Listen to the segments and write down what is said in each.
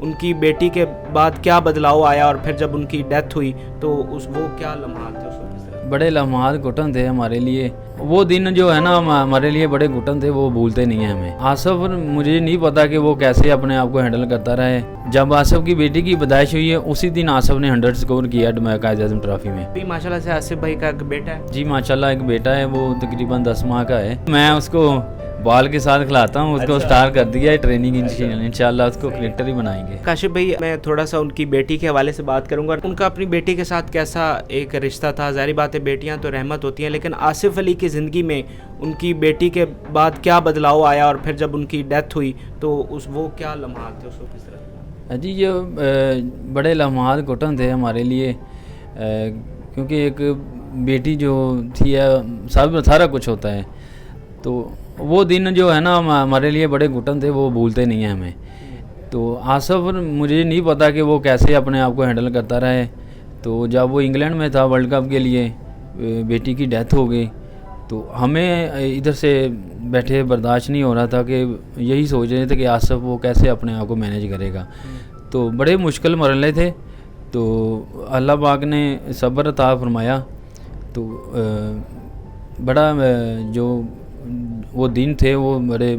उनकी बेटी के बाद क्या बदलाव आया और फिर जब उनकी डेथ हुई तो वो क्या लम्हात थे उस वक्त? बड़े लम्हात घुटन थे हमारे लिए। वो दिन जो है ना हमारे लिए बड़े घुटन थे, वो भूलते नहीं हैं हमें। आसिफ, मुझे नहीं पता कि वो कैसे अपने आप को हैंडल करता रहा है। जब आसिफ की बेटी की पैदाइश हुई है उसी दिन आसिफ ने 100 स्कोर किया कायद-ए-आज़म ट्रॉफी में। अभी माशाल्लाह से आसिफ भाई का एक बेटा है। जी माशाल्लाह, एक बेटा है, वो तकरीबन 10 माह का है। मैं उसको बॉल के साथ खिलाता हूँ, उसको स्टार कर दिया है ट्रेनिंग। इंशाल्लाह उसको क्रिकेटर ही बनाएंगे। काशिफ भाई, मैं थोड़ा सा उनकी बेटी के हवाले से बात करूंगा। उनका अपनी बेटी के साथ कैसा एक रिश्ता था? ज़ाहिर बात है बेटियां तो रहमत होती हैं, लेकिन आसिफ अली की ज़िंदगी में उनकी बेटी के बाद क्या बदलाव आया और फिर जब उनकी डेथ हुई तो वो क्या लम्हात थे उस वक्त? जी, ये बड़े लम्हात घुटन थे हमारे लिए, क्योंकि एक बेटी जो थी सब सारा कुछ होता है। तो वो दिन जो है ना हमारे लिए बड़े घुटन थे, वो भूलते नहीं हैं हमें। तो आसिफ, मुझे नहीं पता कि वो कैसे अपने आप को हैंडल करता रहा है। तो जब वो इंग्लैंड में था वर्ल्ड कप के लिए, बेटी की डेथ हो गई, तो हमें इधर से बैठे बर्दाश्त नहीं हो रहा था कि यही सोच रहे थे कि आसिफ वो कैसे अपने आप को मैनेज करेगा। तो बड़े मुश्किल मरहले थे, तो अल्लाह पाक ने सब्र अता फरमाया। तो बड़ा जो वो दिन थे वो बड़े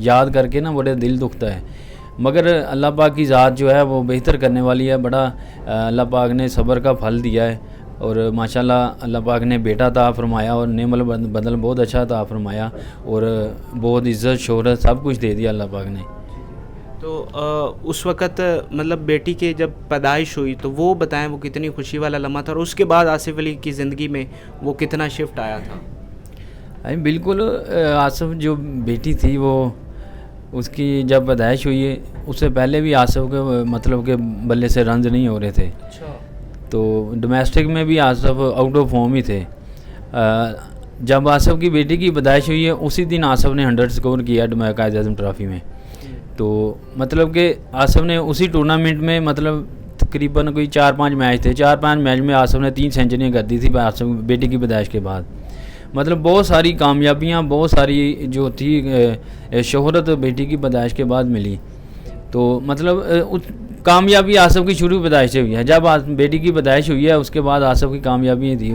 याद करके ना बड़े दिल दुखता है, मगर अल्लाह पाक की ज़ात जो है वो बेहतर करने वाली है। बड़ा अल्लाह पाक ने सब्र का फल दिया है और माशाल्लाह अल्लाह पाक ने बेटा अता फरमाया और नेमल बदल बहुत अच्छा अता फरमाया और बहुत इज़्ज़त शोहरत सब कुछ दे दिया अल्लाह पाक ने। तो उस वक़्त मतलब बेटी के जब पैदाइश हुई तो वो बताएं वो कितनी खुशी वाला लम्हा था और उसके बाद आसिफ अली की ज़िंदगी में वो कितना शिफ्ट आया था? अरे बिल्कुल, आसिफ जो बेटी थी वो उसकी जब पैदाइश हुई है उससे पहले भी आसिफ के मतलब के बल्ले से रन्स नहीं हो रहे थे। अच्छा। तो डोमेस्टिक में भी आसिफ आउट ऑफ फॉर्म ही थे। जब आसिफ की बेटी की पैदाइश हुई है उसी दिन आसिफ ने 100 स्कोर किया कायद-ए-आज़म ट्रॉफी में। तो मतलब कि आसिफ ने उसी टूर्नामेंट में मतलब तकरीबन कोई 4-5 मैच थे, 4-5 मैच में आसिफ ने 3 सेंचुरियाँ कर दी थी आसिफ बेटी की पैदाइश के बाद। मतलब बहुत सारी कामयाबियाँ, बहुत सारी जो थी शोहरत बेटी की पैदाइश के बाद मिली। तो मतलब उस कामयाबी आसिफ की शुरू पैदाइश से हुई है। जब बेटी की पैदाइश हुई है उसके बाद आसिफ की कामयाबियाँ थी।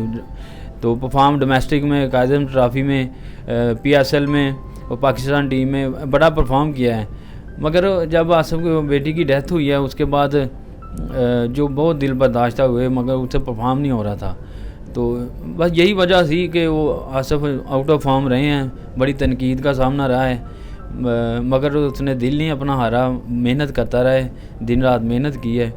तो परफॉर्म डोमेस्टिक में कायद-ए-आज़म ट्रॉफी में, PSL में और पाकिस्तान टीम में बड़ा परफॉर्म किया है। मगर जब आसिफ की बेटी की डेथ हुई है उसके बाद जो बहुत दिल बर्दाश्त हुए मगर उससे परफॉर्म नहीं हो रहा था। तो बस यही वजह थी कि वो आसिफ आउट ऑफ फॉर्म रहे हैं, बड़ी तनकीद का सामना रहा है, मगर उसने दिल नहीं अपना हारा, मेहनत करता रहा है, दिन रात मेहनत की है।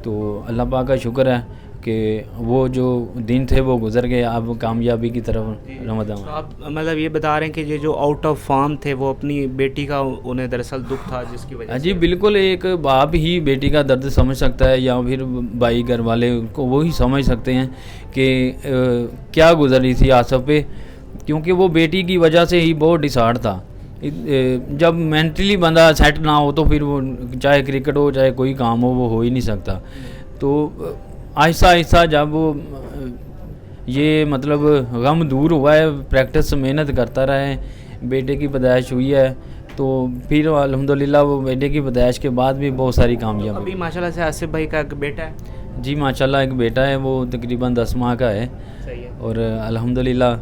तो अल्लाह पाक का शुक्र है कि वो जो दिन थे वो गुजर गए, अब कामयाबी की तरफ रमदान। तो आप मतलब ये बता रहे हैं कि ये जो आउट ऑफ फॉर्म थे वो अपनी बेटी का उन्हें दरअसल दुख था जिसकी वजह जी बिल्कुल, एक बाप ही बेटी का दर्द समझ सकता है या फिर भाई घर वाले को वो ही समझ सकते हैं कि क्या गुजरी थी आसिफ पे, क्योंकि वो बेटी की वजह से ही बहुत डिसहार्ड था। जब मेंटली बंदा सेट ना हो तो फिर वो चाहे क्रिकेट हो चाहे कोई काम हो वो हो ही नहीं सकता। तो आहिस्ता आहिस्ता जब वो ये मतलब गम दूर हुआ है, प्रैक्टिस मेहनत करता रहा है, बेटे की पैदाइश हुई है, तो फिर अल्हम्दुलिल्लाह वो बेटे की पैदाइश के बाद भी बहुत सारी कामयाबी। अभी माशाल्लाह से आसिफ भाई का एक बेटा है। जी माशाल्लाह, एक बेटा है, वो तकरीबन 10 माह का है। सही है। और अल्हम्दुलिल्लाह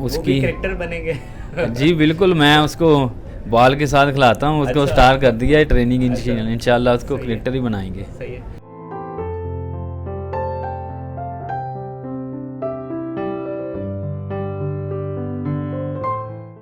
उसकी वो भी क्रिकेटर बनेंगे। जी बिल्कुल, मैं उसको बॉल के साथ खिलाता हूँ, उसको स्टार कर दिया है ट्रेनिंग। इंशाल्लाह उसको क्रिकेटर ही बनाएंगे। सही है।